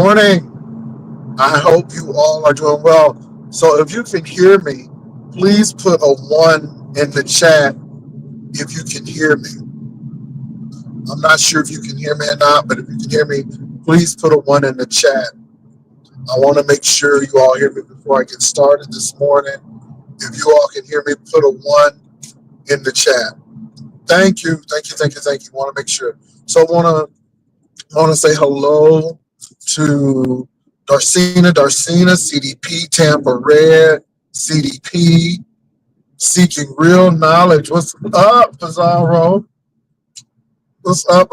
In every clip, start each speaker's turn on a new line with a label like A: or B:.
A: morning. I hope you all are doing well. So if you can hear me, please put a one in the chat if you can hear me. I'm not sure if you can hear me or not, but if you can hear me, please put a one in the chat. I want to make sure you all hear me before I get started this morning. If you all can hear me, put a one in the chat. Thank you. I want to make sure. So I want to say hello to Darcina, CDP, Tampa Red, CDP, Seeking Real Knowledge. What's up, Pizarro? What's up?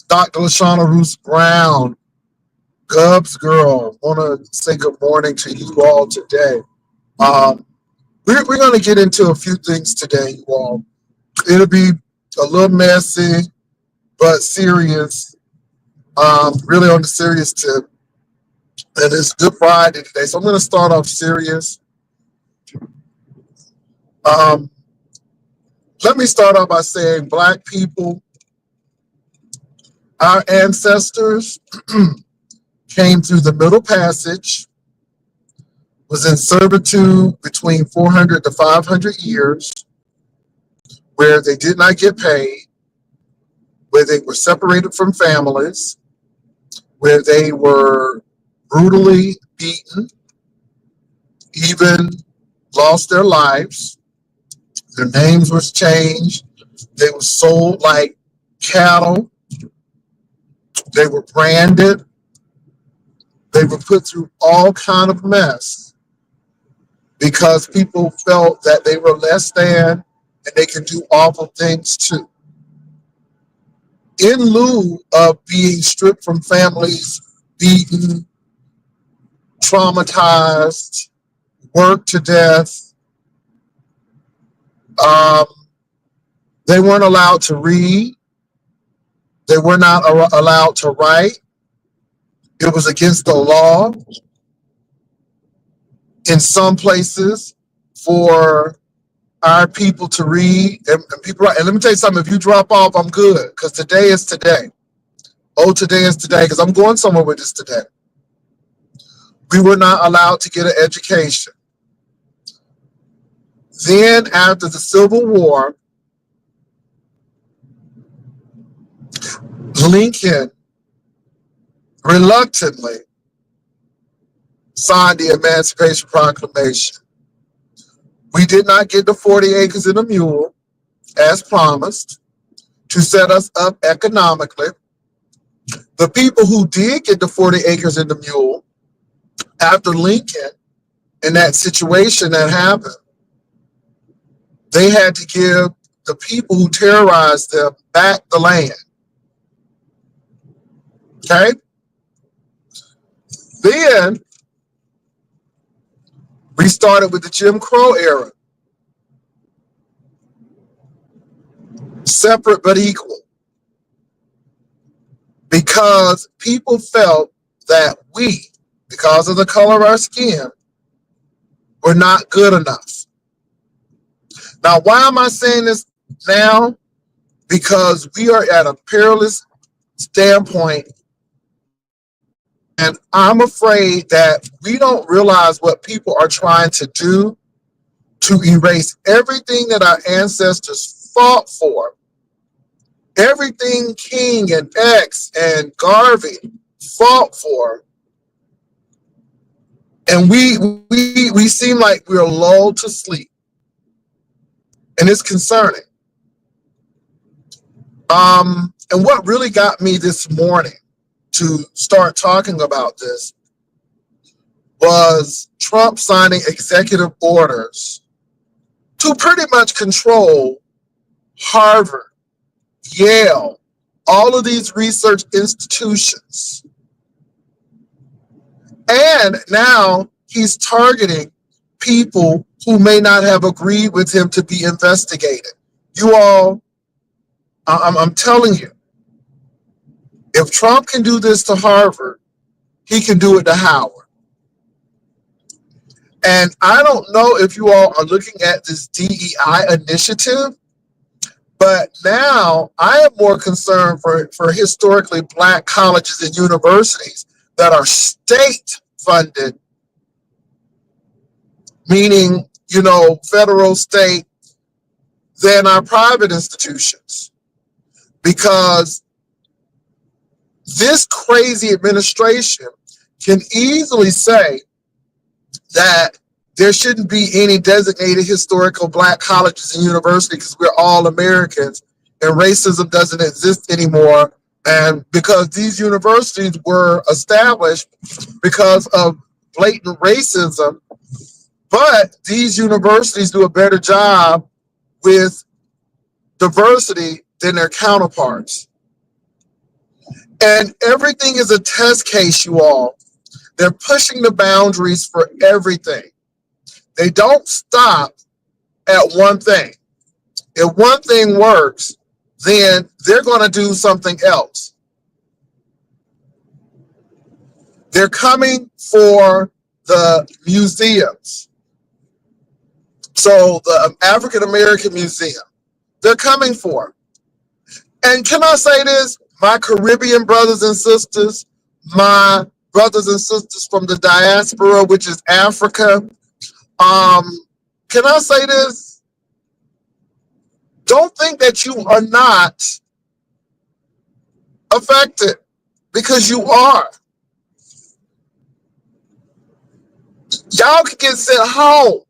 A: Dr. Lashana Roos Brown, Gubs Girl. Want to say good morning to you all today. We're going to get into a few things today, you all. It'll be a little messy, but serious. Really on the serious tip. And it's Good Friday today. So I'm going to start off serious. Let me start off by saying Black people, our ancestors came through the Middle Passage, was in servitude between 400 to 500 years, where they did not get paid, where they were separated from families, where they were brutally beaten, even lost their lives. Their names was changed. They were sold like cattle. They were branded. They were put through all kind of mess because people felt that they were less than and they could do awful things too. In lieu of being stripped from families, beaten, traumatized, worked to death, they weren't allowed to read. They were not allowed to write. It was against the law in some places for our people to read and people write. And let me tell you something, if you drop off, I'm good, because today is today. Oh, today is today, because I'm going somewhere with this today. We were not allowed to get an education. Then after the Civil War, Lincoln reluctantly signed the Emancipation Proclamation. We did not get the 40 acres and a mule, as promised, to set us up economically. The people who did get the 40 acres and the mule, after Lincoln and that situation that happened, they had to give the people who terrorized them back the land. Okay? Then we started with the Jim Crow era. Separate but equal. Because people felt that we, because of the color of our skin, were not good enough. Now, why am I saying this now? Because we are at a perilous standpoint, and I'm afraid that we don't realize what people are trying to do to erase everything that our ancestors fought for. Everything King and X and Garvey fought for. And we seem like we're lulled to sleep. And it's concerning. And what really got me this morning to start talking about this was Trump signing executive orders to pretty much control Harvard, Yale, all of these research institutions. And now he's targeting people who may not have agreed with him to be investigated. You all, I'm telling you, if Trump can do this to Harvard, he can do it to Howard. And I don't know if you all are looking at this DEI initiative, But now I am more concerned for historically Black colleges and universities that are state funded, meaning, federal, state, than our private institutions. Because this crazy administration can easily say that there shouldn't be any designated historical Black colleges and universities because we're all Americans and racism doesn't exist anymore. And because these universities were established because of blatant racism, but these universities do a better job with diversity than their counterparts. And everything is a test case, you all. They're pushing the boundaries for everything. They don't stop at one thing. If one thing works, then they're going to do something else. They're coming for the museums. So the African American Museum, they're coming for. And can I say this? My Caribbean brothers and sisters, my brothers and sisters from the diaspora, which is Africa, can I say this? Don't think that you are not affected, because you are. Y'all can get sent home.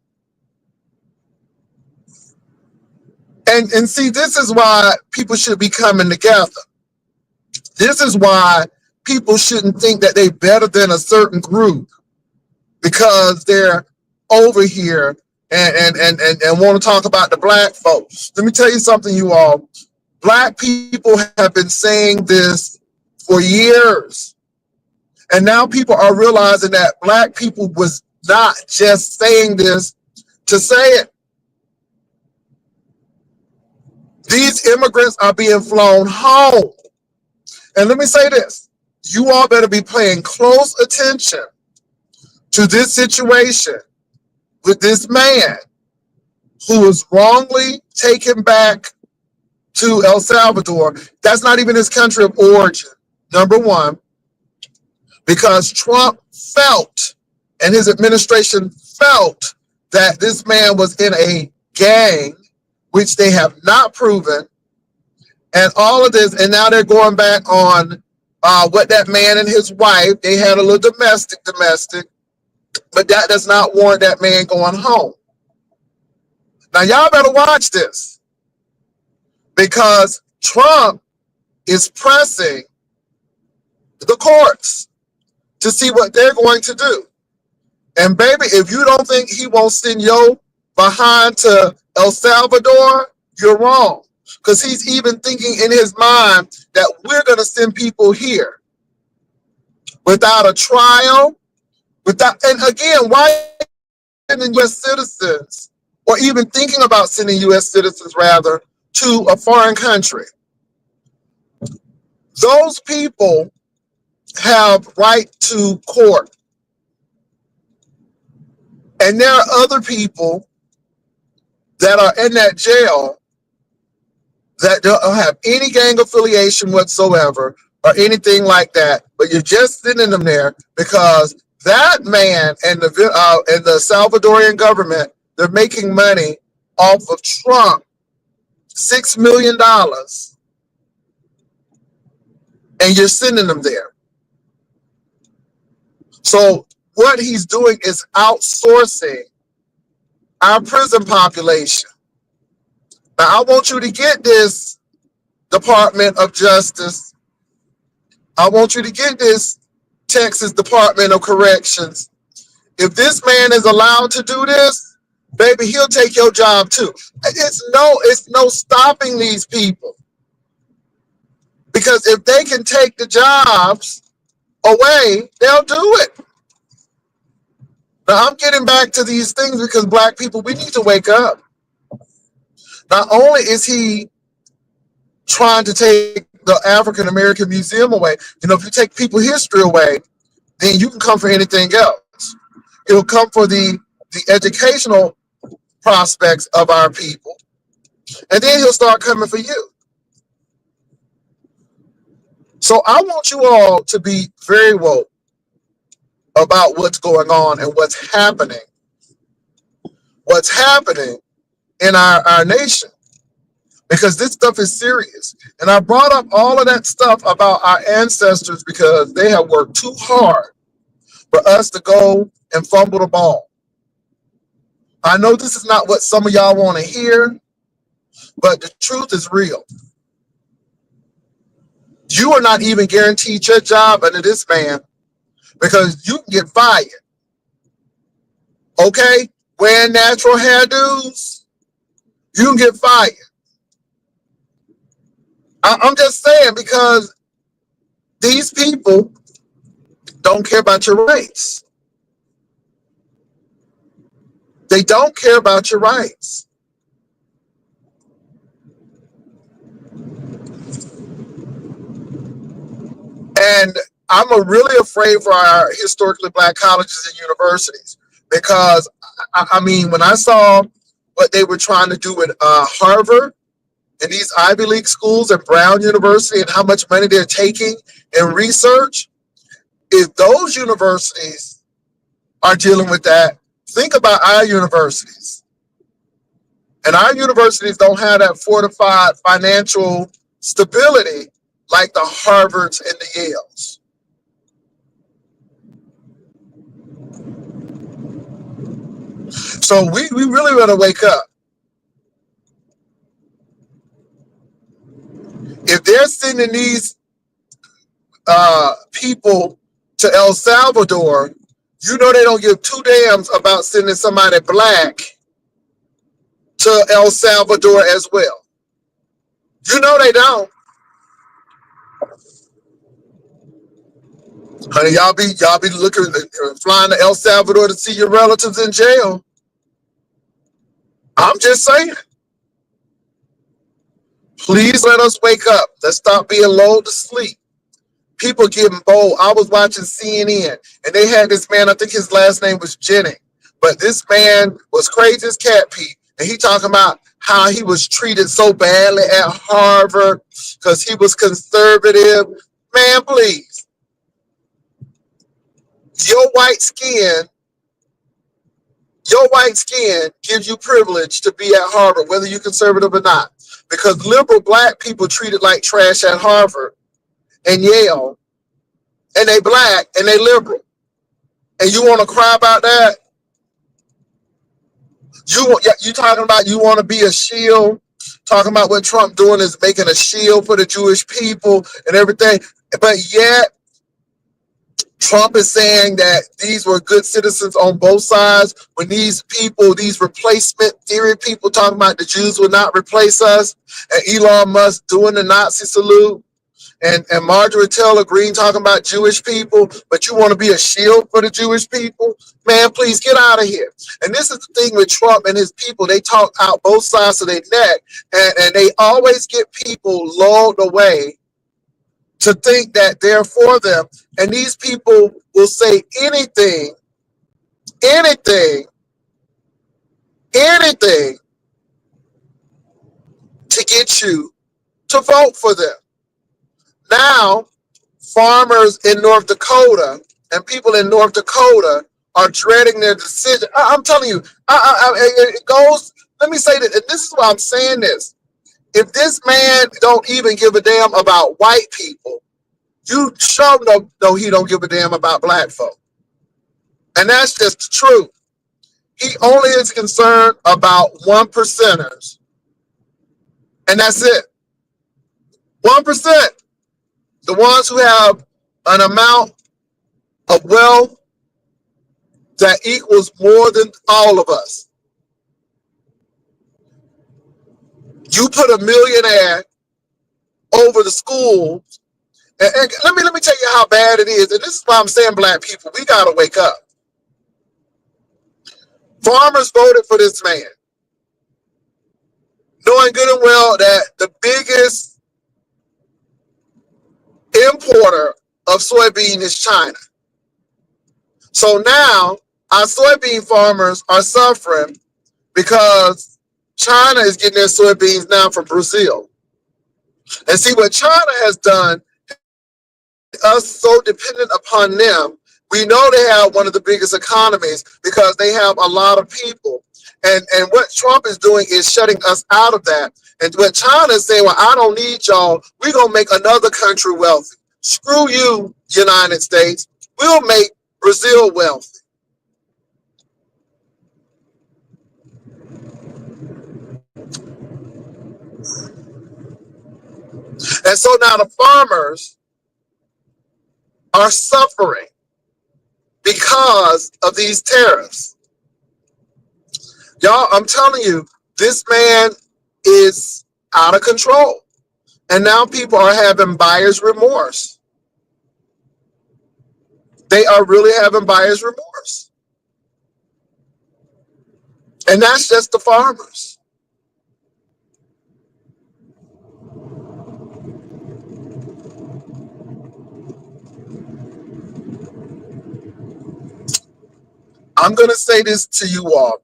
A: And see, this is why people should be coming together. This is why people shouldn't think that they're better than a certain group because they're over here and want to talk about the Black folks. Let me tell you something, you all. Black people have been saying this for years. And now people are realizing that Black people was not just saying this to say it. These immigrants are being flown home. And let me say this. You all better be paying close attention to this situation with this man who was wrongly taken back to El Salvador. That's not even his country of origin, number one, because Trump felt, and his administration felt, that this man was in a gang, which they have not proven, and all of this, and now they're going back on what that man and his wife, they had a little domestic, but that does not warrant that man going home. Now, y'all better watch this, because Trump is pressing the courts to see what they're going to do. And baby, if you don't think he won't send your behind to El Salvador, you're wrong. Because he's even thinking in his mind that we're going to send people here without a trial, and again, why sending U.S. citizens, or even thinking about sending U.S. citizens, rather, to a foreign country? Those people have right to court. And there are other people that are in that jail that don't have any gang affiliation whatsoever or anything like that, but you're just sending them there because that man and the Salvadorian government, they're making money off of Trump, $6 million, and you're sending them there. So what he's doing is outsourcing our prison population. Now, I want you to get this, Department of Justice. I want you to get this, Texas Department of Corrections. If this man is allowed to do this, baby, he'll take your job too. It's no stopping these people. Because if they can take the jobs away, they'll do it. Now, I'm getting back to these things because Black people, we need to wake up. Not only is he trying to take the African American Museum away, if you take people history away, then you can come for anything else. He'll come for the educational prospects of our people. And then he'll start coming for you. So I want you all to be very woke about what's going on and what's happening in our nation, because this stuff is serious. And I brought up all of that stuff about our ancestors because they have worked too hard for us to go and fumble the ball. I know this is not what some of y'all want to hear, but the truth is real. You are not even guaranteed your job under this man because you can get fired. Okay? Wearing natural hairdos, you can get fired. I'm just saying, because these people don't care about your rights. They don't care about your rights. And I'm really afraid for our historically black colleges and universities, because I mean, when I saw what they were trying to do with Harvard and these Ivy League schools and Brown University and how much money they're taking in research, if those universities are dealing with that, think about our universities. And our universities don't have that fortified financial stability like the Harvards and the Yales. So we really want to wake up. If they're sending these people to El Salvador, you know they don't give two damns about sending somebody black to El Salvador as well. You know they don't. Honey, y'all be looking, flying to El Salvador to see your relatives in jail. I'm just saying. Please let us wake up. Let's stop being lulled to sleep. People getting bold. I was watching CNN and they had this man, I think his last name was Jennings, but this man was crazy as cat Pete. And he talking about how he was treated so badly at Harvard because he was conservative. Man, please. Your white skin gives you privilege to be at Harvard, whether you're conservative or not. Because liberal black people treated like trash at Harvard and Yale, and they black and they liberal. And you want to cry about that? You talking about you want to be a shield, talking about what Trump doing is making a shield for the Jewish people and everything. But yet, Trump is saying that these were good citizens on both sides, when these people, these replacement theory people talking about the Jews will not replace us, and Elon Musk doing the Nazi salute, and Marjorie Taylor Greene talking about Jewish people, but you want to be a shield for the Jewish people? Man, please get out of here. And this is the thing with Trump and his people. They talk out both sides of their neck, and they always get people lulled away to think that they're for them. And these people will say anything to get you to vote for them. Now, farmers in North Dakota and people in North Dakota are dreading their decision. I'm telling you, it goes, let me say that, and this is why I'm saying this. If this man don't even give a damn about white people, you sure know he don't give a damn about black folk. And that's just the truth. He only is concerned about 1%ers. And that's it. 1%. The ones who have an amount of wealth that equals more than all of us. You put a millionaire over the schools, and let me tell you how bad it is. And this is why I'm saying, black people, we gotta wake up. Farmers voted for this man, knowing good and well that the biggest importer of soybean is China. So now our soybean farmers are suffering because China is getting their soybeans now from Brazil. And see what China has done, us so dependent upon them. We know they have one of the biggest economies because they have a lot of people. And what Trump is doing is shutting us out of that. And what China is saying, well, I don't need y'all. We're going to make another country wealthy. Screw you, United States. We'll make Brazil wealthy. And so now the farmers are suffering because of these tariffs. Y'all, I'm telling you, this man is out of control. And now people are having buyer's remorse. They are really having buyer's remorse. And that's just the farmers. I'm going to say this to you all.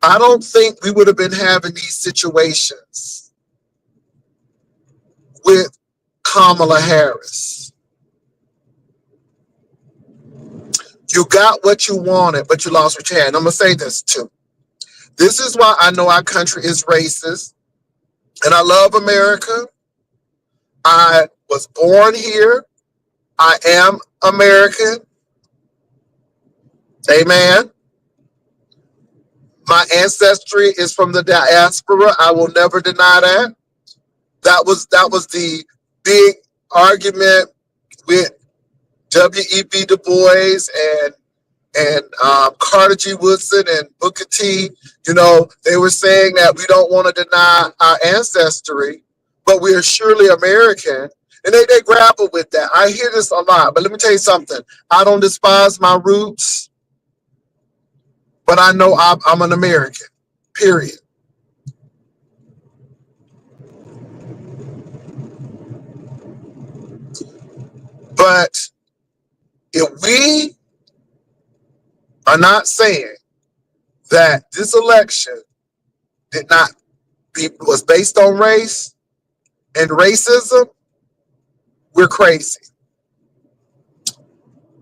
A: I don't think we would have been having these situations with Kamala Harris. You got what you wanted, but you lost what you had. And I'm going to say this too. This is why I know our country is racist. And I love America. I was born here. I am American. Amen. My ancestry is from the diaspora. I will never deny that. That was the big argument with W.E.B. Du Bois and Carter G. Woodson and Booker T. You know, they were saying that we don't want to deny our ancestry, but we are surely American. And they grapple with that. I hear this a lot, but let me tell you something. I don't despise my roots, but I know I'm an American, period. But if we are not saying that this election was based on race and racism, we're crazy.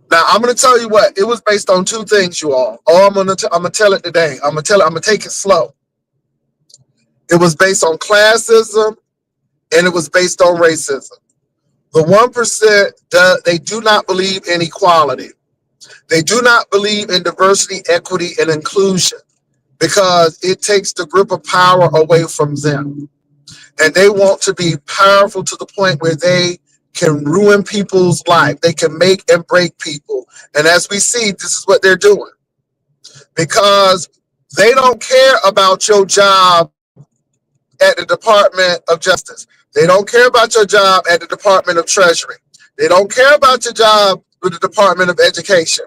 A: Now I'm going to tell you what, it was based on two things, you all. I'm going to tell it today. I'm going to take it slow. It was based on classism and it was based on racism. The 1%, they do not believe in equality. They do not believe in diversity, equity, and inclusion because it takes the grip of power away from them. And they want to be powerful to the point where they can ruin people's life. They can make and break people. And as we see, this is what they're doing. Because they don't care about your job at the Department of Justice. They don't care about your job at the Department of Treasury. They don't care about your job with the Department of Education.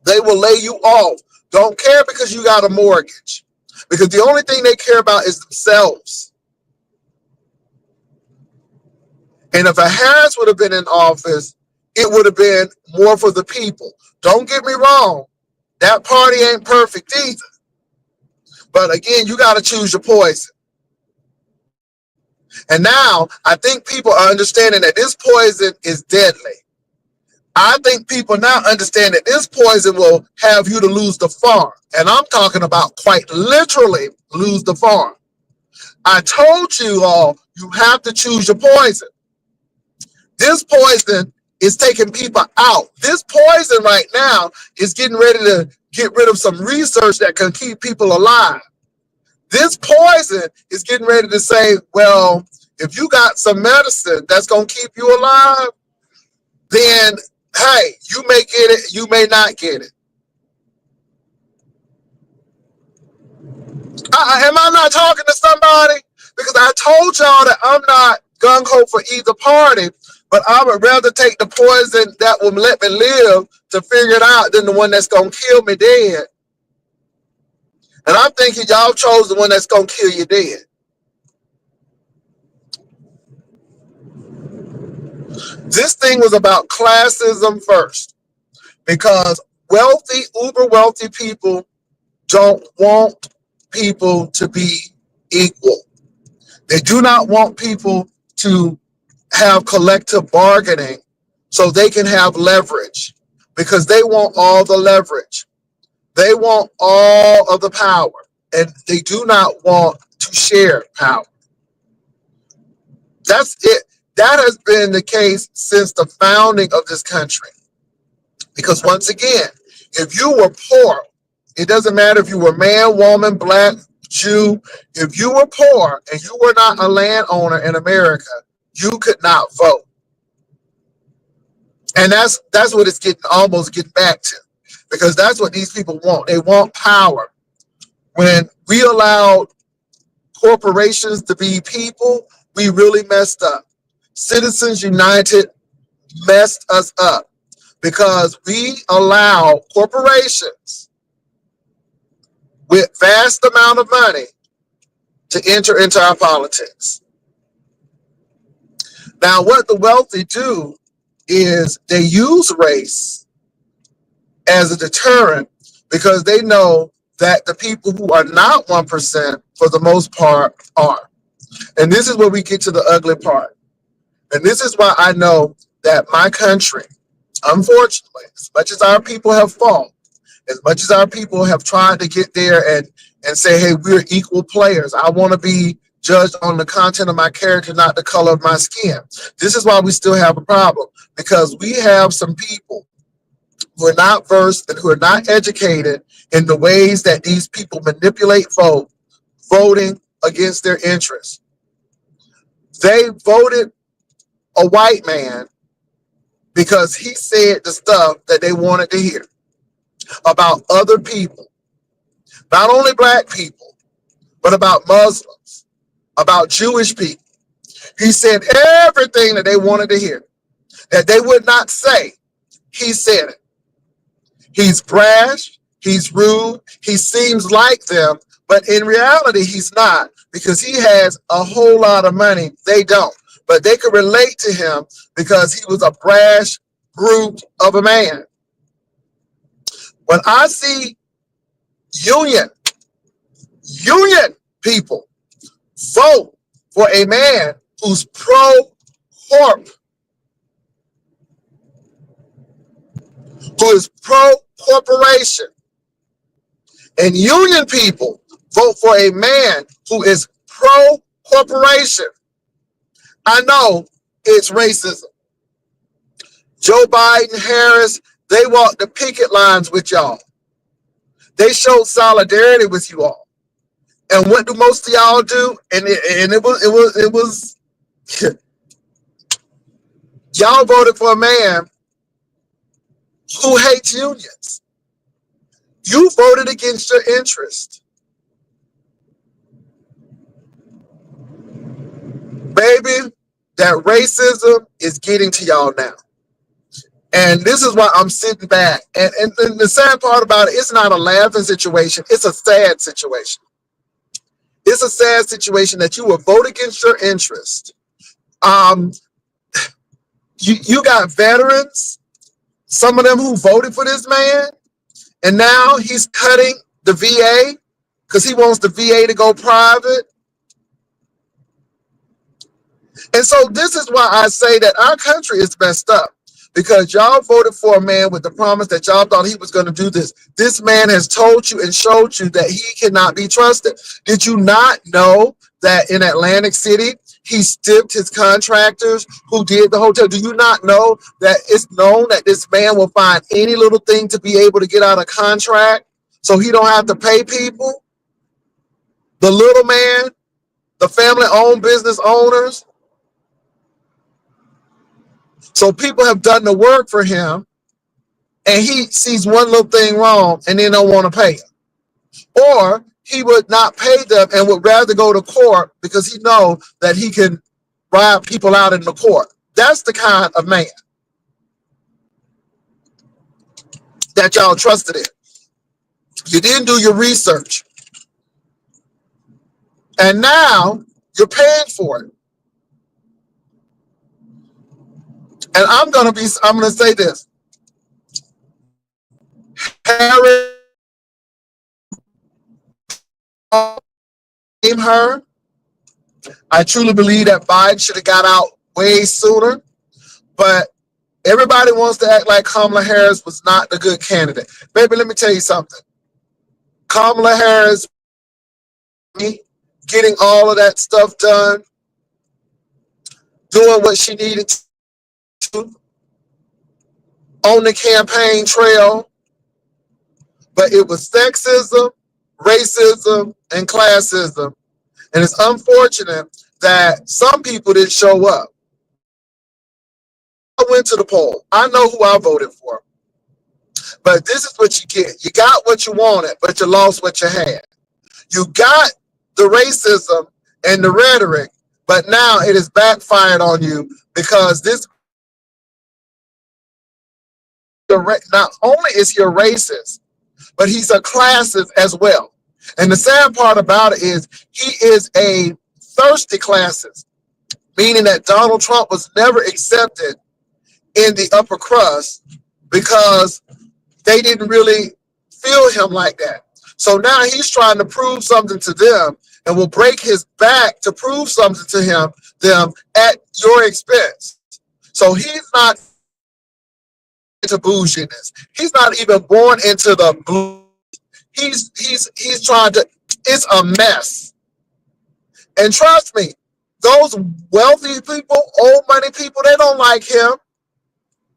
A: They will lay you off. Don't care because you got a mortgage. Because the only thing they care about is themselves. And if a Harris would have been in office, it would have been more for the people. Don't get me wrong. That party ain't perfect either. But again, you got to choose your poison. And now I think people are understanding that this poison is deadly. I think people now understand that this poison will have you to lose the farm. And I'm talking about quite literally lose the farm. I told you all, you have to choose your poison. This poison is taking people out. This poison right now is getting ready to get rid of some research that can keep people alive. This poison is getting ready to say, well, if you got some medicine that's going to keep you alive, then, hey, you may get it, you may not get it. Am I not talking to somebody? Because I told y'all that I'm not gung-ho for either party, but I would rather take the poison that will let me live to figure it out than the one that's going to kill me dead. And I'm thinking y'all chose the one that's going to kill you dead. This thing was about classism first, because wealthy, uber wealthy people don't want people to be equal. They do not want people to have collective bargaining so they can have leverage, because they want all the leverage. They want all of the power, and they do not want to share power. That's it. That has been the case since the founding of this country. Because once again, if you were poor, it doesn't matter if you were man, woman, black, Jew, if you were poor and you were not a landowner in America, you could not vote. And that's what it's almost getting back to, because that's what these people want. They want power. When we allowed corporations to be people, we really messed up. Citizens United messed us up because we allow corporations with vast amount of money to enter into our politics. Now, what the wealthy do is they use race as a deterrent, because they know that the people who are not 1%, for the most part, are. And this is where we get to the ugly part. And this is why I know that my country, unfortunately, as much as our people have fought, as much as our people have tried to get there and say, hey, we're equal players. I want to be judged on the content of my character, not the color of my skin. This is why we still have a problem, because we have some people who are not versed and who are not educated in the ways that these people manipulate voting against their interests. They voted a white man because he said the stuff that they wanted to hear about other people, not only black people, but about Muslims, about Jewish people. He said everything that they wanted to hear, that they would not say. He said it. He's brash, he's rude, he seems like them, but in reality, he's not, because he has a whole lot of money. They don't, but they could relate to him because he was a brash brute of a man. When I see union people vote for a man who's pro-corp, who is pro-corporation, and union people vote for a man who is pro-corporation, I know it's racism. Joe Biden, Harris, they walked the picket lines with y'all. They showed solidarity with you all. And what do most of y'all do? And it was y'all voted for a man who hates unions. You voted against your interest. Baby, that racism is getting to y'all now. And this is why I'm sitting back. And the sad part about it, it's not a laughing situation. It's a sad situation. It's a sad situation that you will vote against your interest. You got veterans, some of them who voted for this man, and now he's cutting the VA because he wants the VA to go private. And so this is why I say that our country is messed up, because y'all voted for a man with the promise that y'all thought he was going to do this. This man has told you and showed you that he cannot be trusted. Did you not know that in Atlantic City, he stiffed his contractors who did the hotel? Do you not know that it's known that this man will find any little thing to be able to get out of contract so he don't have to pay people? The little man, the family-owned business owners. So people have done the work for him, and he sees one little thing wrong and they don't want to pay him. Or he would not pay them and would rather go to court because he knows that he can bribe people out in the court. That's the kind of man that y'all trusted in. You didn't do your research. And now you're paying for it. And I'm going to say this. Harris blame her. I truly believe that Biden should have got out way sooner, but everybody wants to act like Kamala Harris was not the good candidate. Baby, let me tell you something. Kamala Harris getting all of that stuff done, doing what she needed to on the campaign trail, but it was sexism, racism, and classism. And it's unfortunate that some people didn't show up. I went to the poll. I know who I voted for. But this is what you get. You got what you wanted, but you lost what you had. You got the racism and the rhetoric, but now it is backfired on you because this not only is he a racist, but he's a classist as well. And the sad part about it is he is a thirsty classist, meaning that Donald Trump was never accepted in the upper crust because they didn't really feel him like that. So now he's trying to prove something to them and will break his back to prove something to them at your expense. So he's not into bouginess. He's not even born into the blue. He's trying to, it's a mess. And trust me, those wealthy people, old money people, they don't like him.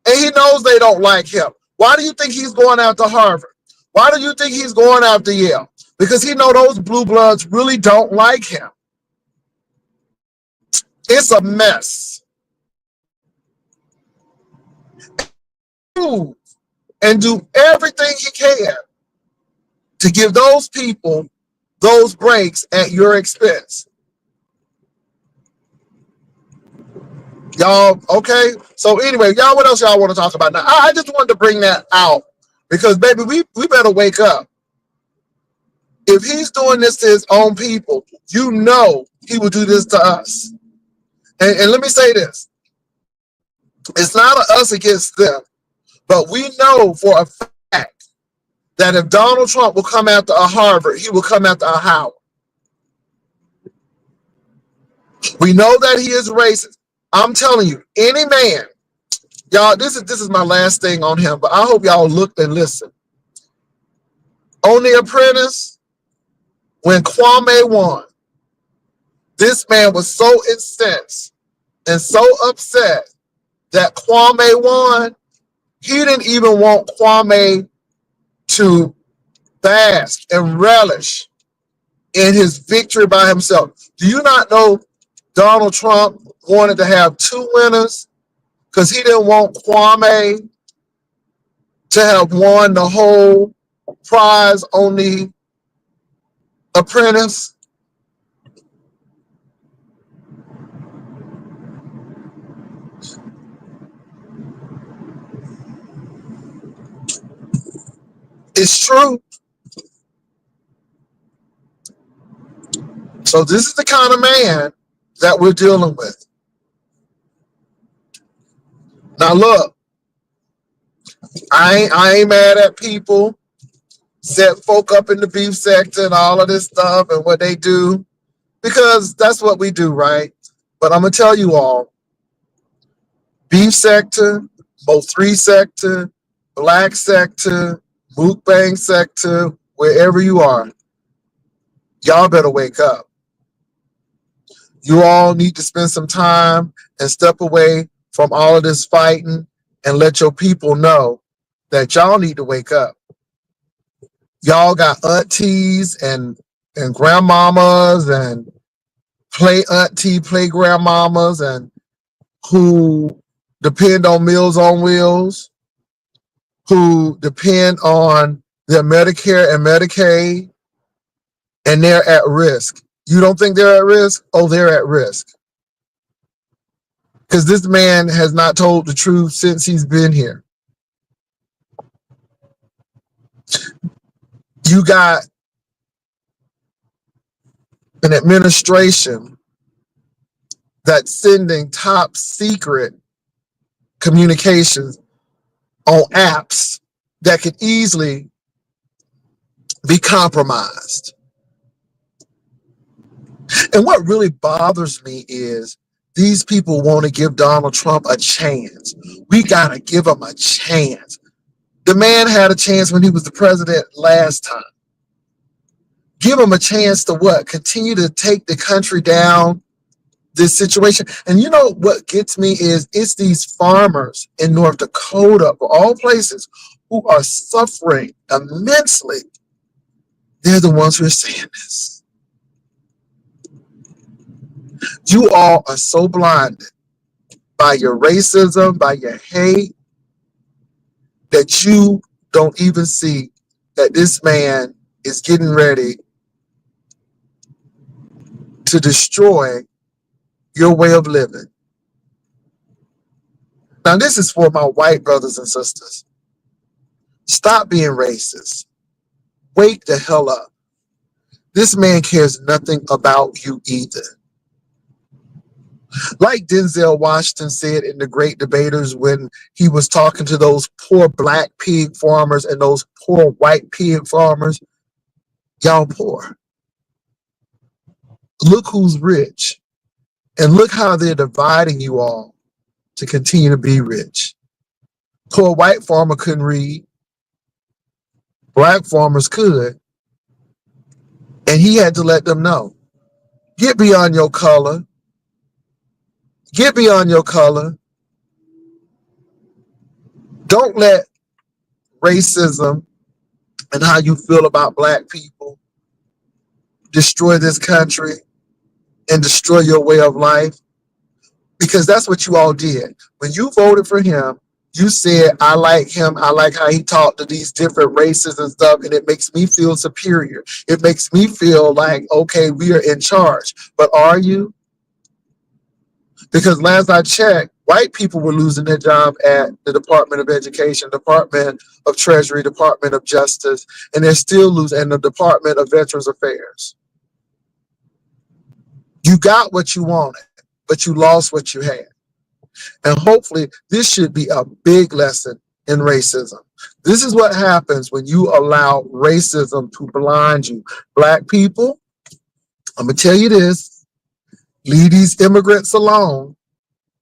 A: And he knows they don't like him. Why do you think he's going after Harvard? Why do you think he's going after Yale? Because he knows those blue bloods really don't like him. It's a mess. And do everything he can to give those people those breaks at your expense. Y'all, okay? So anyway, y'all, what else y'all want to talk about? Now, I just wanted to bring that out because, baby, we better wake up. If he's doing this to his own people, you know he will do this to us. And let me say this. It's not us against them, but we know for a fact that if Donald Trump will come after a Harvard, he will come after a Howard. We know that he is racist. I'm telling you, any man, y'all, this is my last thing on him, but I hope y'all looked and listened. On The Apprentice, when Kwame won, this man was so incensed and so upset that Kwame won, he didn't even want Kwame to bask and relish in his victory by himself. Do you not know Donald Trump wanted to have two winners because he didn't want Kwame to have won the whole prize on The Apprentice? It's true. So this is the kind of man that we're dealing with. Now look, I ain't mad at people set folk up in the beef sector and all of this stuff and what they do, because that's what we do, right? But I'm gonna tell you all, beef sector, Mo3 sector, black sector, mukbang sector, wherever you are, y'all better wake up. You all need to spend some time and step away from all of this fighting and let your people know that y'all need to wake up. Y'all got aunties and grandmamas and play auntie, play grandmamas, and who depend on Meals on Wheels, who depend on their Medicare and Medicaid, and they're at risk. You don't think they're at risk? Oh, they're at risk. Because this man has not told the truth since he's been here. You got an administration that's sending top secret communications on apps that could easily be compromised. And what really bothers me is these people want to give Donald Trump a chance. We got to give him a chance. The man had a chance when he was the president last time. Give him a chance to what? Continue to take the country down this situation. And you know what gets me is it's these farmers in North Dakota, of all places, who are suffering immensely. They're the ones who are saying this. You all are so blinded by your racism, by your hate, that you don't even see that this man is getting ready to destroy your way of living. Now, this is for my white brothers and sisters. Stop being racist. Wake the hell up. This man cares nothing about you either. Like Denzel Washington said in The Great Debaters when he was talking to those poor black pig farmers and those poor white pig farmers, y'all poor. Look who's rich. And look how they're dividing you all to continue to be rich. Poor white farmer couldn't read. Black farmers could. And he had to let them know, get beyond your color. Get beyond your color. Don't let racism and how you feel about black people destroy this country and destroy your way of life. Because that's what you all did. When you voted for him, you said, I like him. I like how he talked to these different races and stuff, and it makes me feel superior. It makes me feel like, okay, we are in charge. But are you? Because last I checked, white people were losing their job at the Department of Education, Department of Treasury, Department of Justice, and they're still losing, and the Department of Veterans Affairs. You got what you wanted, but you lost what you had. And hopefully this should be a big lesson in racism. This is what happens when you allow racism to blind you. Black people, I'm going to tell you this, leave these immigrants alone,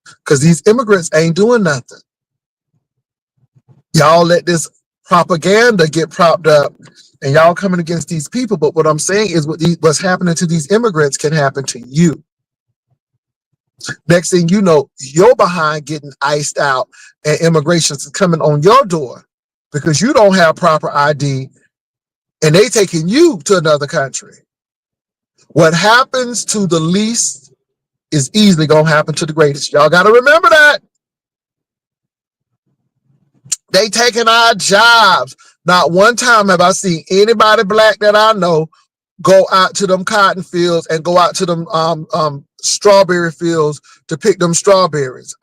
A: because these immigrants ain't doing nothing. Y'all let this propaganda get propped up and y'all coming against these people. But what I'm saying is what's happening to these immigrants can happen to you. Next thing you know, you're behind getting iced out and immigration is coming on your door because you don't have proper ID and they taking you to another country. What happens to the least is easily going to happen to the greatest. Y'all got to remember that. They taking our jobs. Not one time have I seen anybody black that I know go out to them cotton fields and go out to them strawberry fields to pick them strawberries.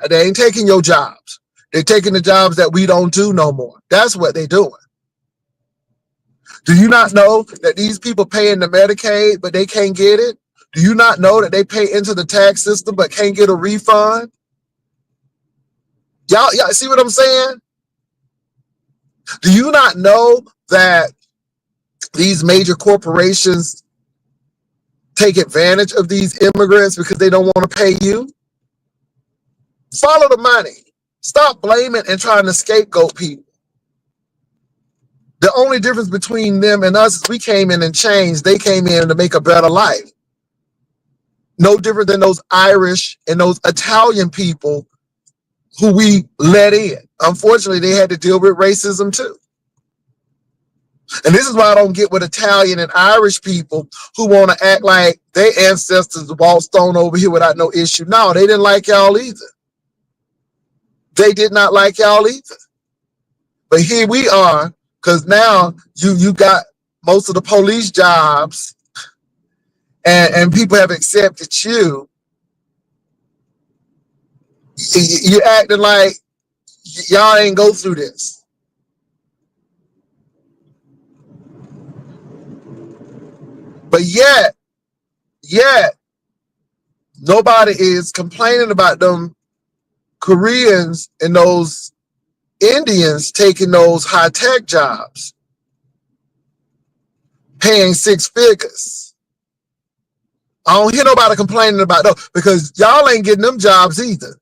A: They ain't taking your jobs. They're taking the jobs that we don't do no more. That's what they're doing. Do you not know that these people pay into Medicaid, but they can't get it? Do you not know that they pay into the tax system, but can't get a refund? Y'all see what I'm saying? Do you not know that these major corporations take advantage of these immigrants because they don't want to pay you? Follow the money. Stop blaming and trying to scapegoat people. The only difference between them and us is we came in and changed. They came in to make a better life. No different than those Irish and those Italian people who we let in. Unfortunately, they had to deal with racism too. And this is why I don't get with Italian and Irish people who want to act like their ancestors waltzed on over here without no issue. No, they didn't like y'all either. They did not like y'all either. But here we are, because now you got most of the police jobs and people have accepted you. You're acting like y'all ain't go through this. But yet, nobody is complaining about them Koreans and those Indians taking those high-tech jobs, paying six figures. I don't hear nobody complaining about those because y'all ain't getting them jobs either.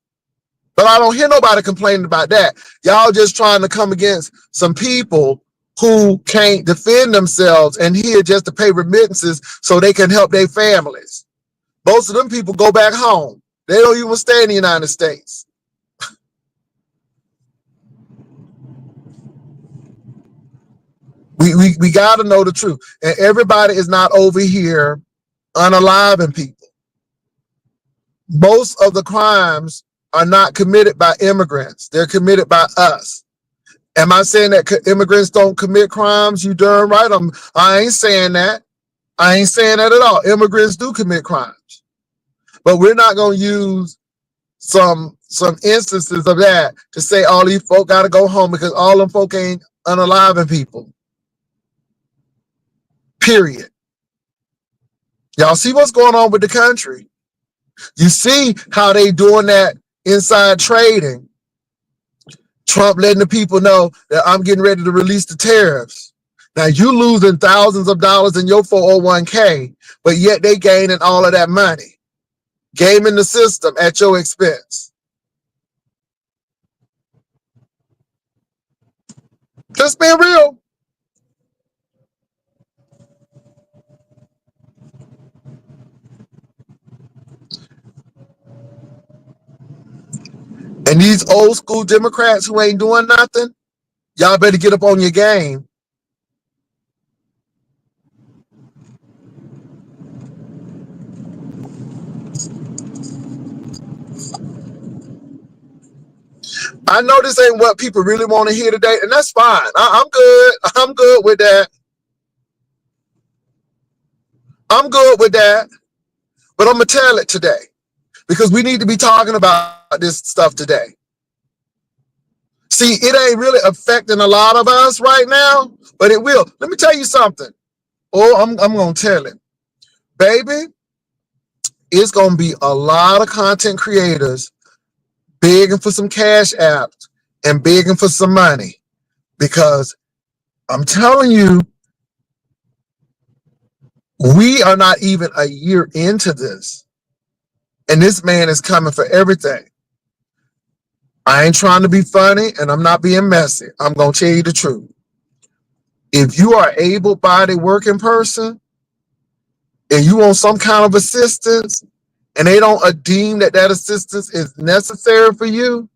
A: But I don't hear nobody complaining about that. Y'all just trying to come against some people who can't defend themselves and here just to pay remittances so they can help their families. Most of them people go back home. They don't even stay in the United States. We got to know the truth. And everybody is not over here unaliving people. Most of the crimes are not committed by immigrants. They're committed by us. Am I saying that immigrants don't commit crimes? You darn right. I ain't saying that. I ain't saying that at all. Immigrants do commit crimes. But we're not going to use some instances of that to say all these folk got to go home because all them folk ain't unaliving people. Period. Y'all see what's going on with the country. You see how they doing that inside trading. Trump letting the people know that I'm getting ready to release the tariffs. Now you losing thousands of dollars in your 401k, but yet they gaining all of that money. Gaming the system at your expense. Just being real. And these old school Democrats who ain't doing nothing, y'all better get up on your game. I know this ain't what people really want to hear today, and that's fine. I'm good. I'm good with that. I'm good with that. But I'm going to tell it today because we need to be talking about this stuff today. See, it ain't really affecting a lot of us right now, but it will. Let me tell you something. Oh, I'm going to tell it. Baby, it's going to be a lot of content creators begging for some cash apps and begging for some money because I'm telling you, we are not even a year into this. And this man is coming for everything. I ain't trying to be funny and I'm not being messy. I'm going to tell you the truth. If you are an able-bodied working person and you want some kind of assistance and they don't deem that assistance is necessary for you,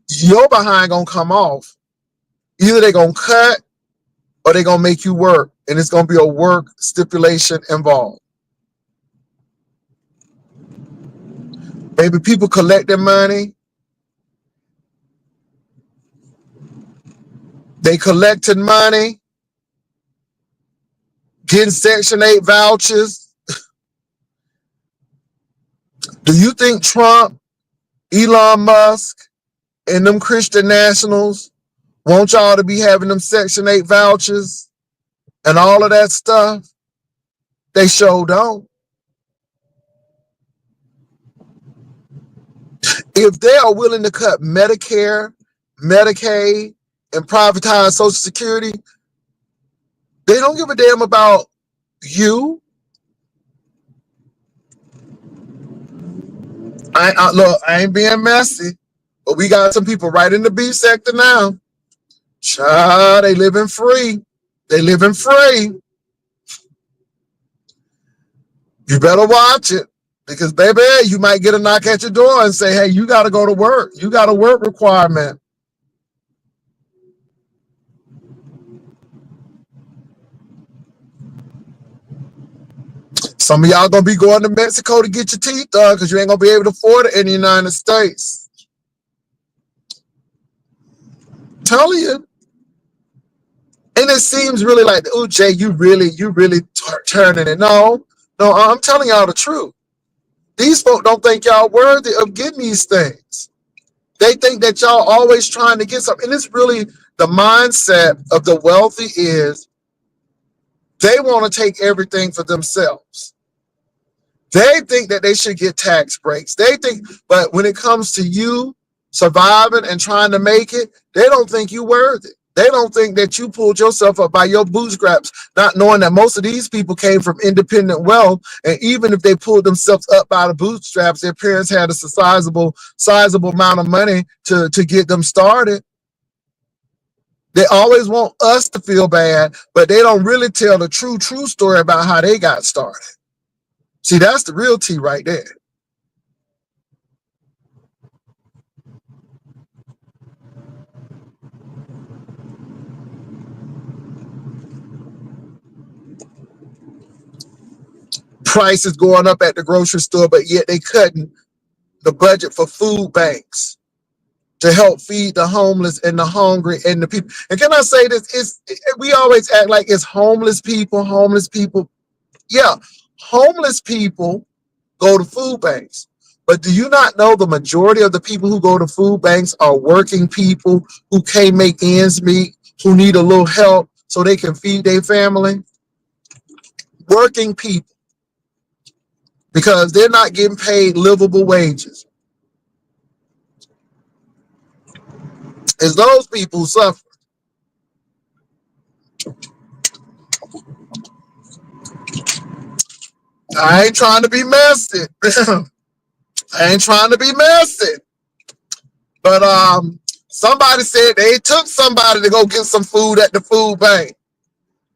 A: your behind going to come off. Either they're going to cut or they're going to make you work. And it's going to be a work stipulation involved. Baby, people collect their money. They collected money, getting Section 8 vouchers. Do you think Trump, Elon Musk, and them Christian nationals want y'all to be having them Section 8 vouchers and all of that stuff? They sure don't. If they are willing to cut Medicare, Medicaid, and privatize Social Security, they don't give a damn about you. Look, I ain't being messy, but we got some people right in the beef sector now. Child, they living free. They living free. You better watch it because, baby, you might get a knock at your door and say, hey, you got to go to work. You got a work requirement. Some of y'all going to be going to Mexico to get your teeth done because you ain't going to be able to afford it in the United States. Tell you. And it seems really like, oh, Jay, you really turning it. No, I'm telling y'all the truth. These folk don't think y'all worthy of getting these things. They think that y'all always trying to get something. And it's really the mindset of the wealthy is they want to take everything for themselves. They think that they should get tax breaks. They think, but when it comes to you surviving and trying to make it, they don't think you worthy. They don't think that you pulled yourself up by your bootstraps, not knowing that most of these people came from independent wealth. And even if they pulled themselves up by the bootstraps, their parents had a sizable amount of money to get them started. They always want us to feel bad, but they don't really tell the true story about how they got started. See, that's the real tea right there. Prices going up at the grocery store, but yet they cutting the budget for food banks to help feed the homeless and the hungry and the people. And can I say this? We always act like it's homeless people. Yeah, homeless people go to food banks. But do you not know the majority of the people who go to food banks are working people who can't make ends meet, who need a little help so they can feed their family? Working people. Because they're not getting paid livable wages. It's those people who suffer. I ain't trying to be messy. I ain't trying to be messy. But somebody said they took somebody to go get some food at the food bank.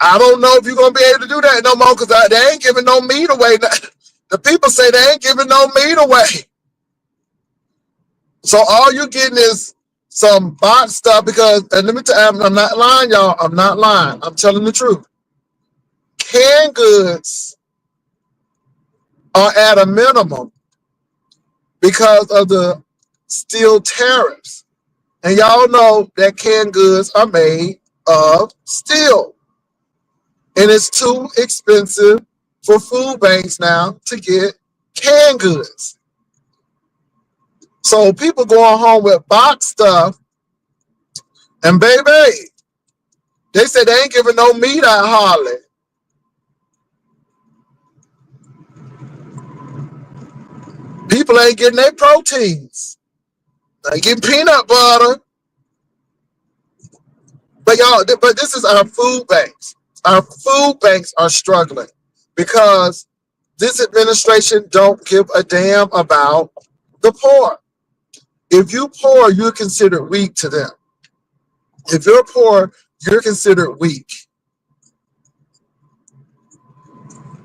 A: I don't know if you're going to be able to do that no more because they ain't giving no meat away. The people say they ain't giving no meat away. So all you're getting is some bot stuff because, and let me tell you, I'm not lying, y'all. I'm not lying. I'm telling the truth. Canned goods are at a minimum because of the steel tariffs. And y'all know that canned goods are made of steel. And it's too expensive for food banks now to get canned goods. So people going home with box stuff, and baby, they said they ain't giving no meat out hardly. People ain't getting their proteins. They getting peanut butter. But y'all, but this is our food banks. Our food banks are struggling because this administration don't give a damn about the poor. If you're poor, you're considered weak to them. If you're poor, you're considered weak.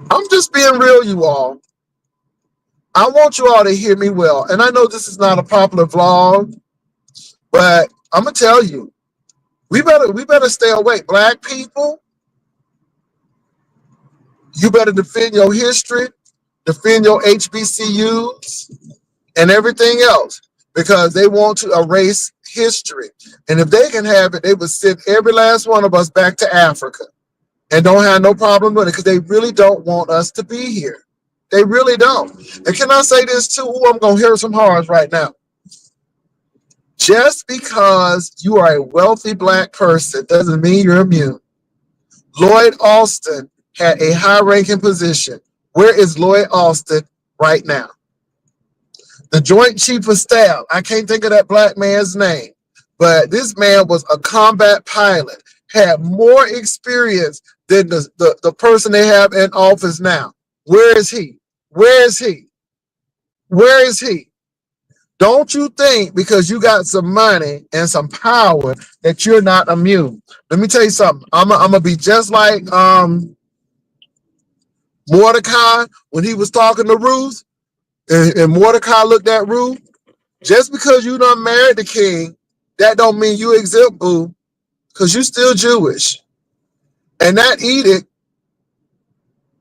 A: I'm just being real, you all. I want you all to hear me well. And I know this is not a popular vlog, but I'm gonna tell you, we better stay awake. Black people, you better defend your history, defend your HBCUs, and everything else because they want to erase history. And if they can have it, they would send every last one of us back to Africa and don't have no problem with it because they really don't want us to be here. They really don't. And can I say this too? Ooh, I'm going to hear some horrors right now. Just because you are a wealthy black person doesn't mean you're immune. Lloyd Austin had a high-ranking position. Where is Lloyd Austin right now? The Joint Chief of Staff, I can't think of that black man's name, but this man was a combat pilot, had more experience than the person they have in office now. Where is he? Where is he? Where is he? Don't you think because you got some money and some power that you're not immune? Let me tell you something. I'm gonna be just like Mordecai when he was talking to Ruth, and Mordecai looked at Ruth. Just because you done married the king, that don't mean you exempt, boo, because you still Jewish, and that edict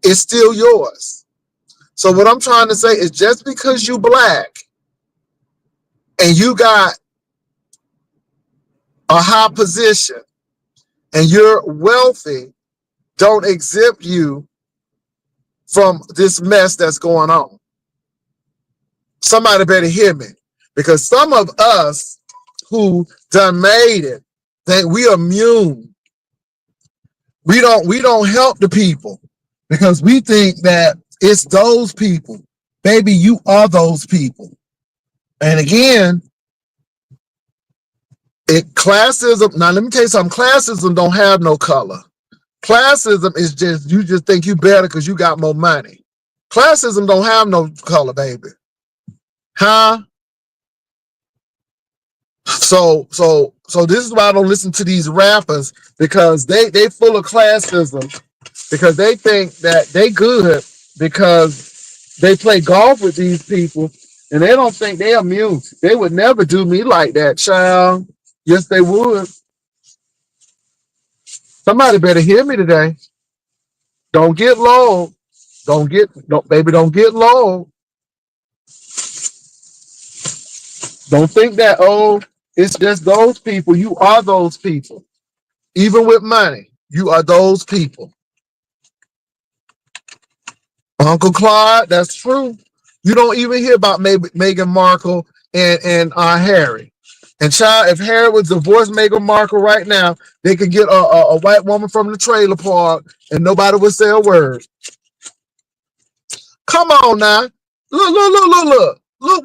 A: is still yours. So what I'm trying to say is just because you black and you got a high position and you're wealthy, don't exempt you from this mess that's going on. Somebody better hear me, because some of us who done made it think we are immune. We don't help the people because we think that it's those people. Baby, you are those people. And again, Classism, now let me tell you something, classism don't have no color. Classism is just, you just think you better because you got more money. Classism don't have no color, baby. Huh? So this is why I don't listen to these rappers, because they full of classism, because they think that they good because they play golf with these people, and they don't think they immune. They would never do me like that, child. Yes, they would. Somebody better hear me today. Don't get low. Baby, don't get low. Don't think that, oh, it's just those people. You are those people. Even with money, you are those people. Uncle Clyde, that's true. You don't even hear about Meghan Markle and Harry. And child, if Harry would divorce Meghan Markle right now, they could get a white woman from the trailer park and nobody would say a word. Come on now. Look. Look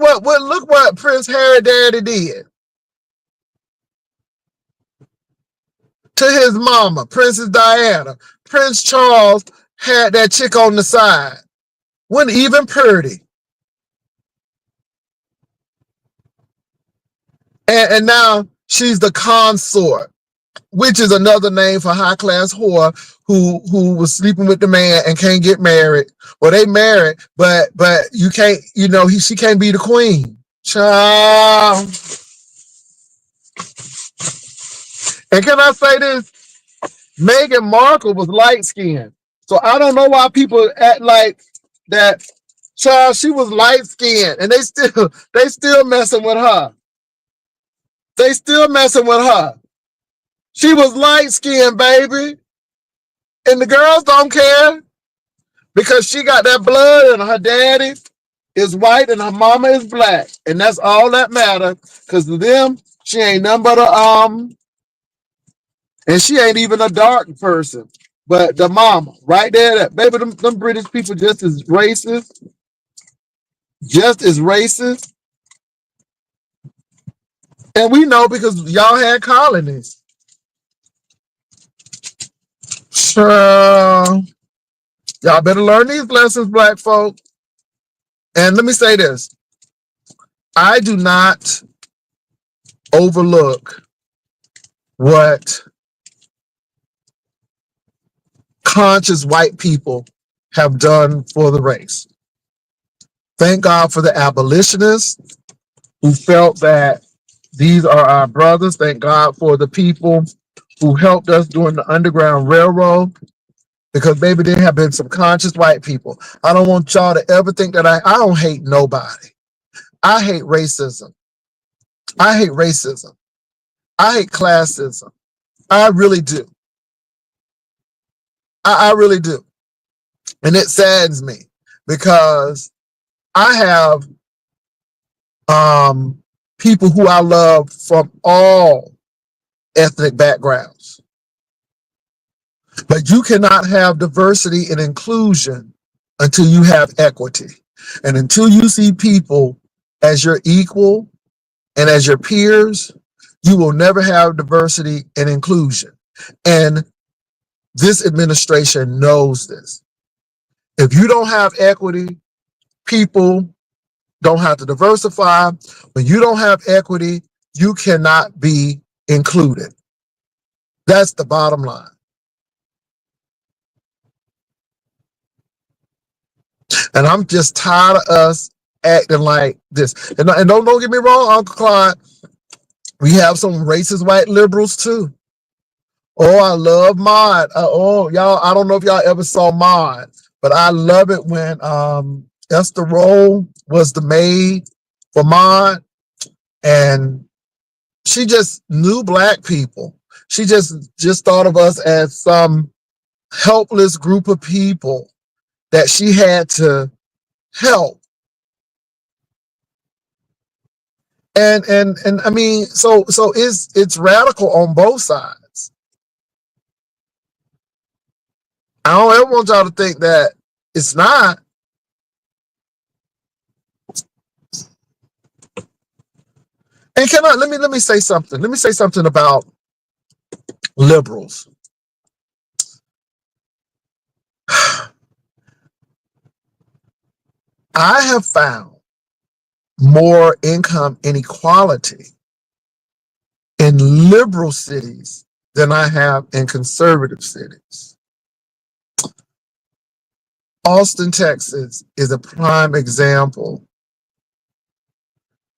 A: what Prince Harry Daddy did to his mama, Princess Diana. Prince Charles had that chick on the side. Wasn't even pretty. And now she's the consort, which is another name for high class whore who was sleeping with the man and can't get married. Well, they married, but you can't, she can't be the queen. Child. And can I say this? Meghan Markle was light skinned. So I don't know why people act like that. Child, she was light skinned and they still messing with her. They still messing with her. She was light skinned, baby. And the girls don't care because she got that blood and her daddy is white and her mama is black. And that's all that matters, because to them, she ain't nothing but and she ain't even a dark person. But the mama, right there, that baby, them British people just as racist. Just as racist. And we know because y'all had colonies. Sure. Y'all better learn these lessons, black folk. And let me say this. I do not overlook what conscious white people have done for the race. Thank God for the abolitionists who felt that these are our brothers. Thank God for the people who helped us during the Underground Railroad, because baby, there have been some conscious white people. I don't want y'all to ever think that I don't hate nobody. I hate racism. I hate racism. I hate classism. I really do. I really do. And it saddens me because I have people who I love from all ethnic backgrounds. But you cannot have diversity and inclusion until you have equity. And until you see people as your equal and as your peers, you will never have diversity and inclusion. And this administration knows this. If you don't have equity, people don't have to diversify. When you don't have equity, you cannot be included. That's the bottom line. And I'm just tired of us acting like this. And don't get me wrong, Uncle Clyde, we have some racist white liberals too. Oh, I love Maude. Y'all, I don't know if y'all ever saw Maude, but I love it when Esther Roll was the maid for Maude, and she just knew black people. She just thought of us as some helpless group of people that she had to help. And I mean, so it's radical on both sides. I don't ever want y'all to think that it's not. And let me say something. Let me say something about liberals. I have found more income inequality in liberal cities than I have in conservative cities. Austin, Texas is a prime example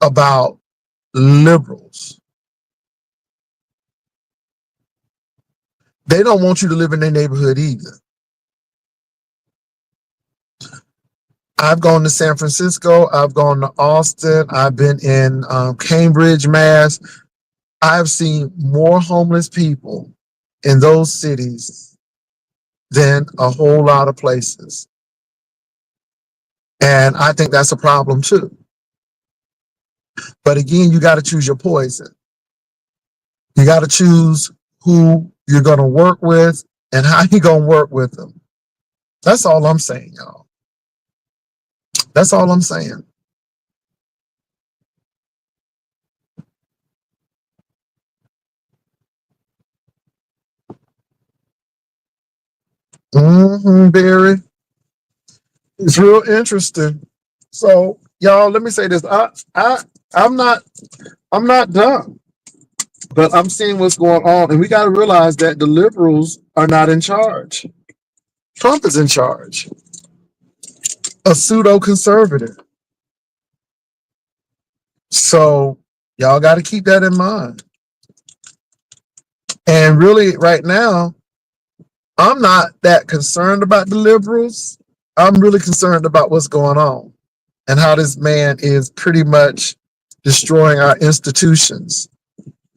A: about liberals. They don't want you to live in their neighborhood either. I've gone to San Francisco. I've gone to Austin. I've been in Cambridge, Mass. I've seen more homeless people in those cities than a whole lot of places. And I think that's a problem too. But again, you got to choose your poison. You got to choose who you're going to work with and how you're going to work with them. That's all I'm saying, y'all. That's all I'm saying. Barry. It's real interesting. So, y'all, let me say this. I'm not dumb, but I'm seeing what's going on, and we got to realize that the liberals are not in charge. Trump is in charge, a pseudo conservative. So, y'all got to keep that in mind. And really, right now, I'm not that concerned about the liberals. I'm really concerned about what's going on and how this man is pretty much destroying our institutions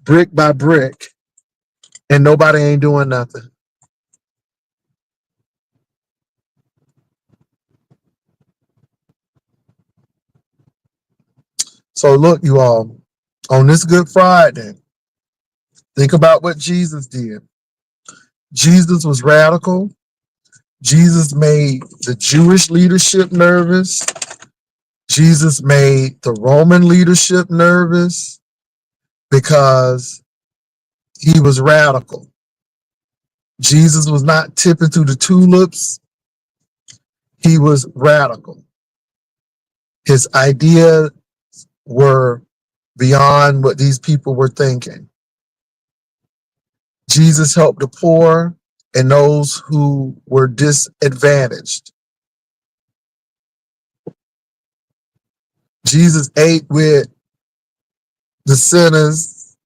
A: brick by brick, and nobody ain't doing nothing. So look, you all, on this Good Friday, think about what Jesus did. Jesus was radical. Jesus made the Jewish leadership nervous. Jesus made the Roman leadership nervous because he was radical. Jesus was not tipping through the tulips. He was radical. His ideas were beyond what these people were thinking. Jesus helped the poor and those who were disadvantaged. Jesus ate with the sinners,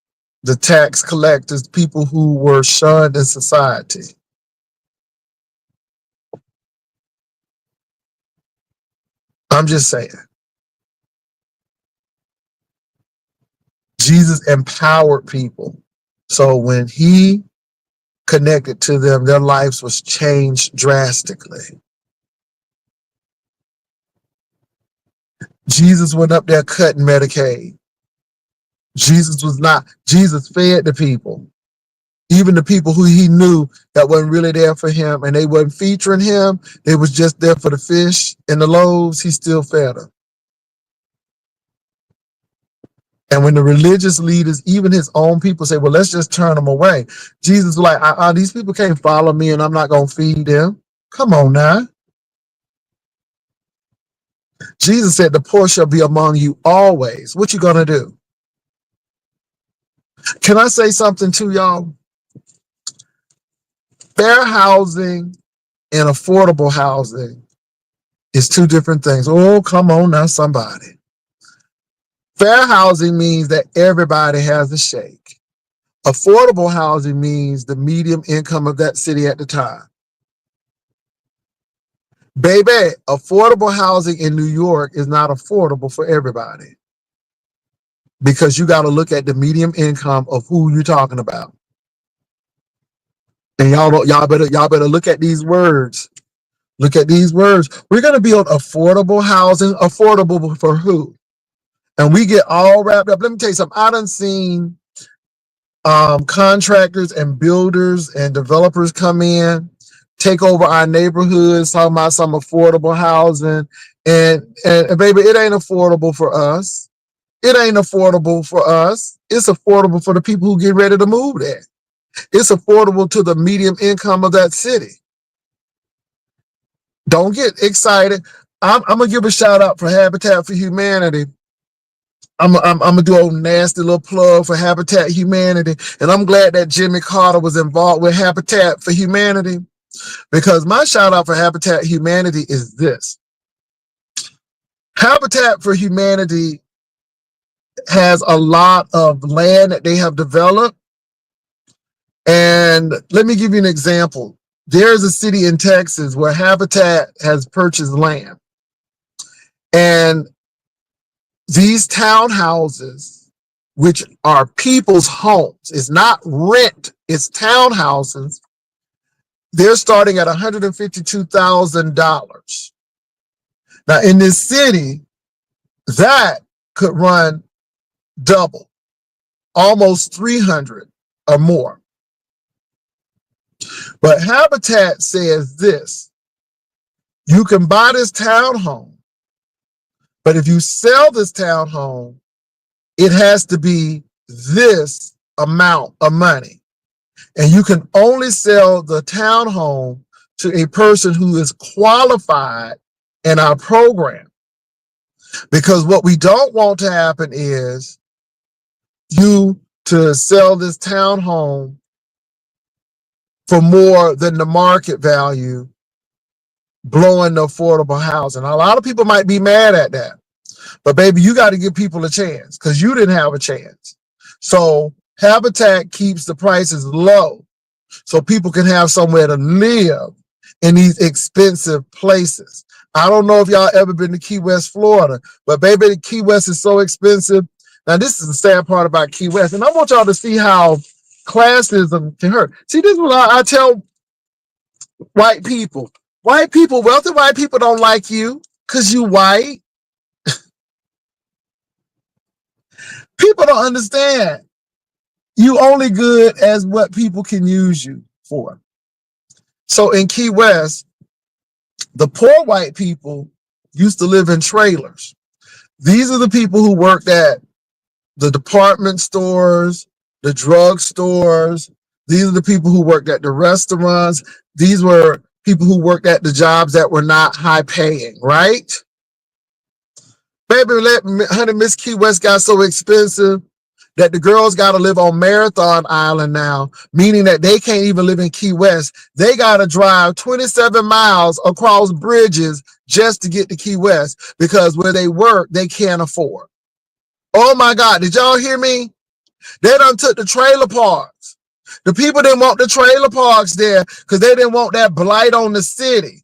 A: the tax collectors, people who were shunned in society. I'm just saying. Jesus empowered people. So when he connected to them, their lives was changed drastically. Jesus went up there cutting Medicaid. Jesus fed the people. Even the people who he knew that wasn't really there for him and they wasn't featuring him, they was just there for the fish and the loaves, he still fed them. And when the religious leaders, even his own people say, well, let's just turn them away. Jesus was like, these people can't follow me and I'm not going to feed them. Come on now. Jesus said, the poor shall be among you always. What you going to do? Can I say something to y'all? Fair housing and affordable housing is two different things. Oh, come on now, somebody. Fair housing means that everybody has a shake. Affordable housing means the medium income of that city at the time. Baby, affordable housing in New York is not affordable for everybody because you got to look at the medium income of who you're talking about. And y'all better look at these words. Look at these words. We're going to build affordable housing. Affordable for who? And we get all wrapped up. Let me tell you something. I done seen contractors and builders and developers come in, take over our neighborhoods, talking about some affordable housing. And baby, it ain't affordable for us. It ain't affordable for us. It's affordable for the people who get ready to move there. It's affordable to the medium income of that city. Don't get excited. I'm gonna give a shout out for Habitat for Humanity. I'm gonna do a nasty little plug for Habitat Humanity, and I'm glad that Jimmy Carter was involved with Habitat for Humanity, because my shout out for Habitat Humanity is this. Habitat for Humanity has a lot of land that they have developed. And let me give you an example. There's a city in Texas where Habitat has purchased land. And these townhouses, which are people's homes, it's not rent, it's townhouses, they're starting at $152,000. Now, in this city, that could run double, almost 300 or more. But Habitat says this: you can buy this townhome, but if you sell this townhome, it has to be this amount of money. And you can only sell the townhome to a person who is qualified in our program. Because what we don't want to happen is you to sell this townhome for more than the market value, blowing the affordable housing. A lot of people might be mad at that. But baby, you got to give people a chance, because you didn't have a chance. So Habitat keeps the prices low so people can have somewhere to live in these expensive places. I don't know if y'all ever been to Key West, Florida, but baby, Key West is so expensive. Now, this is the sad part about Key West, and I want y'all to see how classism can hurt. See, this is what I tell white people. White people, wealthy white people don't like you because you white. People don't understand. You only good as what people can use you for. So in Key West, the poor white people used to live in trailers. These are the people who worked at the department stores, the drug stores. These are the people who worked at the restaurants. These were people who worked at the jobs that were not high paying, right? Baby, honey, Miss Key West got so expensive that the girls got to live on Marathon Island now, meaning that they can't even live in Key West. They got to drive 27 miles across bridges just to get to Key West, because where they work, they can't afford. Oh my God, did y'all hear me? They done took the trailer parks. The people didn't want the trailer parks there because they didn't want that blight on the city.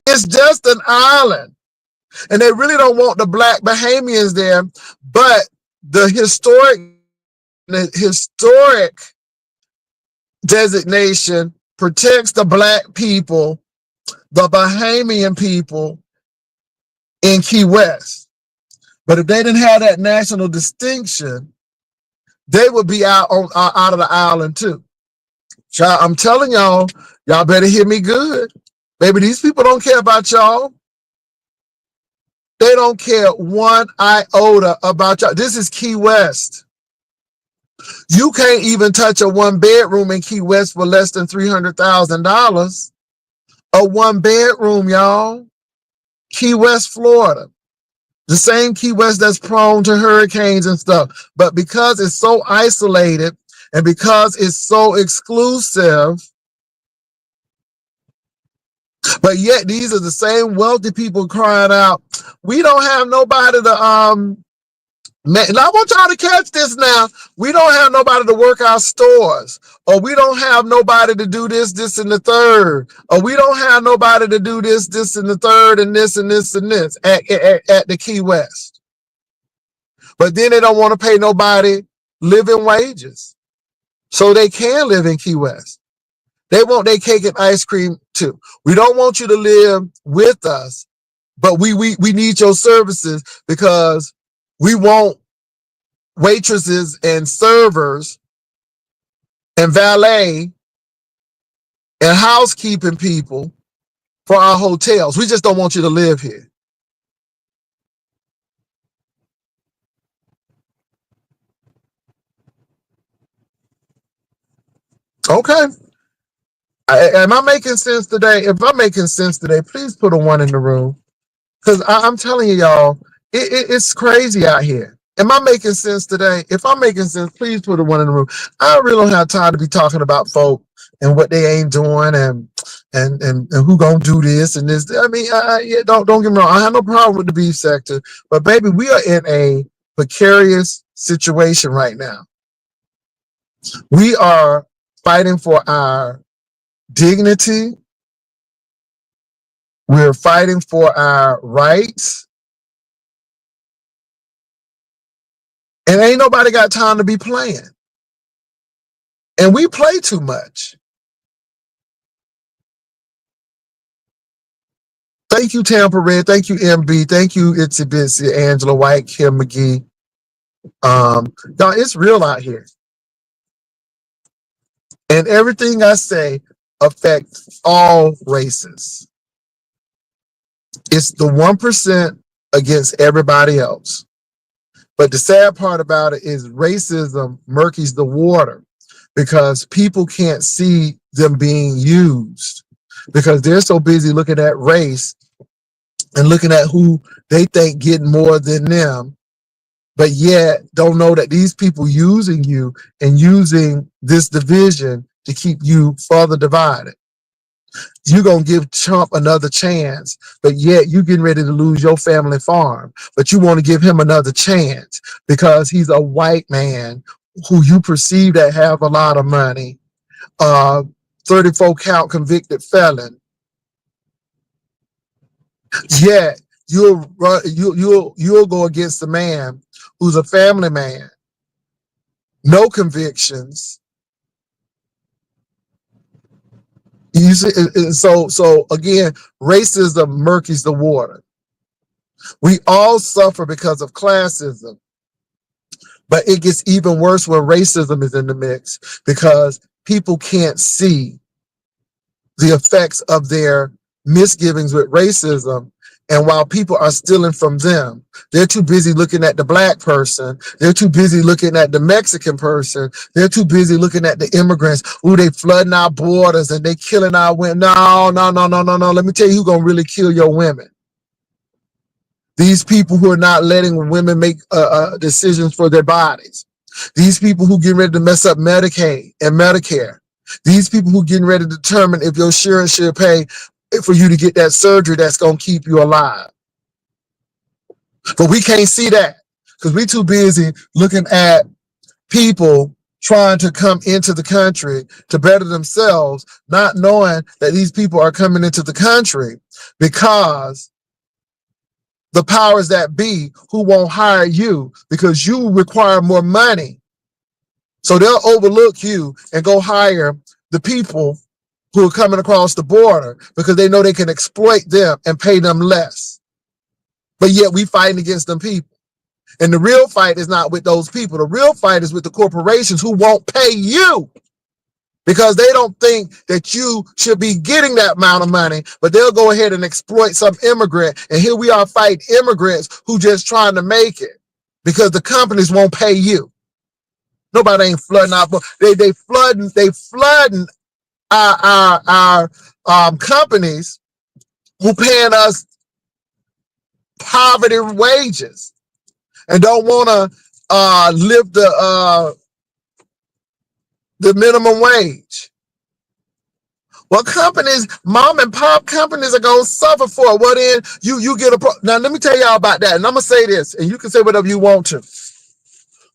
A: It's just an island. And they really don't want the black Bahamians there, but the historic designation protects the black people, the Bahamian people in Key West. But if they didn't have that national distinction, they would be out of the island too. Child, I'm telling y'all, y'all better hear me good. Baby, these people don't care about y'all. They don't care one iota about y'all. This is Key West. You can't even touch a one bedroom in Key West for less than $300,000. A one bedroom, y'all. Key West, Florida. The same Key West that's prone to hurricanes and stuff. But because it's so isolated and because it's so exclusive, but yet these are the same wealthy people crying out, we don't have nobody to, and I want y'all to catch this now. We don't have nobody to work our stores, or we don't have nobody to do this, this, and the third, or we don't have nobody to do this, this, and the third, and this, and this, and this at the Key West. But then they don't want to pay nobody living wages, so they can live in Key West. They want their cake and ice cream too. We don't want you to live with us, but we need your services, because we want waitresses and servers and valet and housekeeping people for our hotels. We just don't want you to live here. Okay. Am I making sense today? If I'm making sense today, please put a one in the room. Because I'm telling you, y'all, it's crazy out here. Am I making sense today? If I'm making sense, please put a one in the room. I really don't have time to be talking about folk and what they ain't doing and who gonna do this and this. I mean, yeah, don't get me wrong. I have no problem with the beef sector, but baby, we are in a precarious situation right now. We are fighting for our dignity. We're fighting for our rights. And ain't nobody got time to be playing. And we play too much. Thank you, Tampa Red. Thank you, MB. Thank you, Itsy Bitsy, Angela White, Kim McGee. Y'all, it's real out here. And everything I say affects all races. It's the 1% against everybody else. But the sad part about it is racism murkies the water because people can't see them being used because they're so busy looking at race and looking at who they think getting more than them, but yet don't know that these people using you and using this division to keep you further divided. You're going to give Trump another chance, but yet you getting ready to lose your family farm, but you want to give him another chance because he's a white man who you perceive that have a lot of money, 34 count convicted felon. Yet you'll go against a man who's a family man, no convictions. You see, so again, racism murkies the water. We all suffer because of classism, but it gets even worse when racism is in the mix because people can't see the effects of their misgivings with racism. And while people are stealing from them, they're too busy looking at the black person. They're too busy looking at the Mexican person. They're too busy looking at the immigrants. Ooh, they flooding our borders and they killing our women. No. Let me tell you who's going to really kill your women. These people who are not letting women make decisions for their bodies. These people who getting ready to mess up Medicaid and Medicare. These people who getting ready to determine if your insurance should pay for you to get that surgery that's going to keep you alive. But we can't see that because we too busy looking at people trying to come into the country to better themselves, not knowing that these people are coming into the country because the powers that be who won't hire you because you require more money. So they'll overlook you and go hire the people who are coming across the border because they know they can exploit them and pay them less. But yet we fighting against them people. And the real fight is not with those people. The real fight is with the corporations who won't pay you because they don't think that you should be getting that amount of money, but they'll go ahead and exploit some immigrant. And here we are fighting immigrants who just trying to make it because the companies won't pay you. Nobody ain't flooding our, they flooding our companies who paying us poverty wages and don't want to live the minimum wage. Well, companies, mom and pop companies are going to suffer for it. Well, then you get now let me tell y'all about that. And I'm going to say this, and you can say whatever you want to.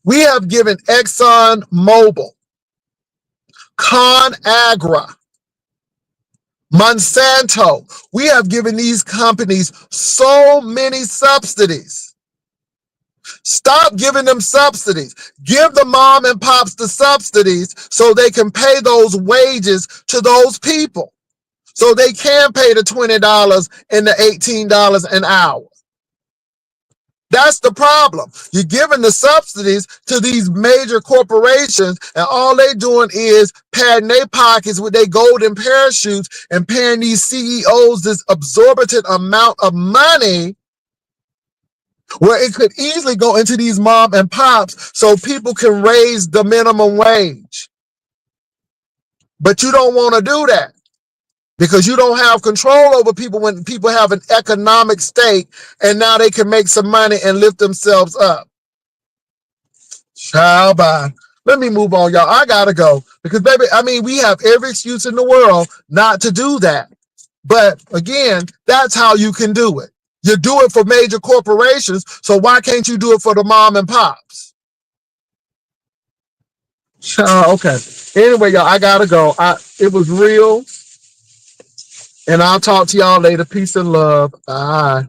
A: We have given Exxon Mobil, ConAgra, Monsanto, we have given these companies so many subsidies. Stop giving them subsidies. Give the mom and pops the subsidies so they can pay those wages to those people. So they can pay the $20 and the $18 an hour. That's the problem. You're giving the subsidies to these major corporations, and all they doing is padding their pockets with their golden parachutes and paying these CEOs this exorbitant amount of money where it could easily go into these mom and pops so people can raise the minimum wage. But you don't want to do that because you don't have control over people when people have an economic stake and now they can make some money and lift themselves up. Ciao, bye. Let me move on, y'all. I gotta go because, baby, I mean, we have every excuse in the world not to do that. But again, that's how you can do it. You do it for major corporations, so why can't you do it for the mom and pops? Okay. Anyway, y'all, I gotta go. It was real, and I'll talk to y'all later. Peace and love. Bye.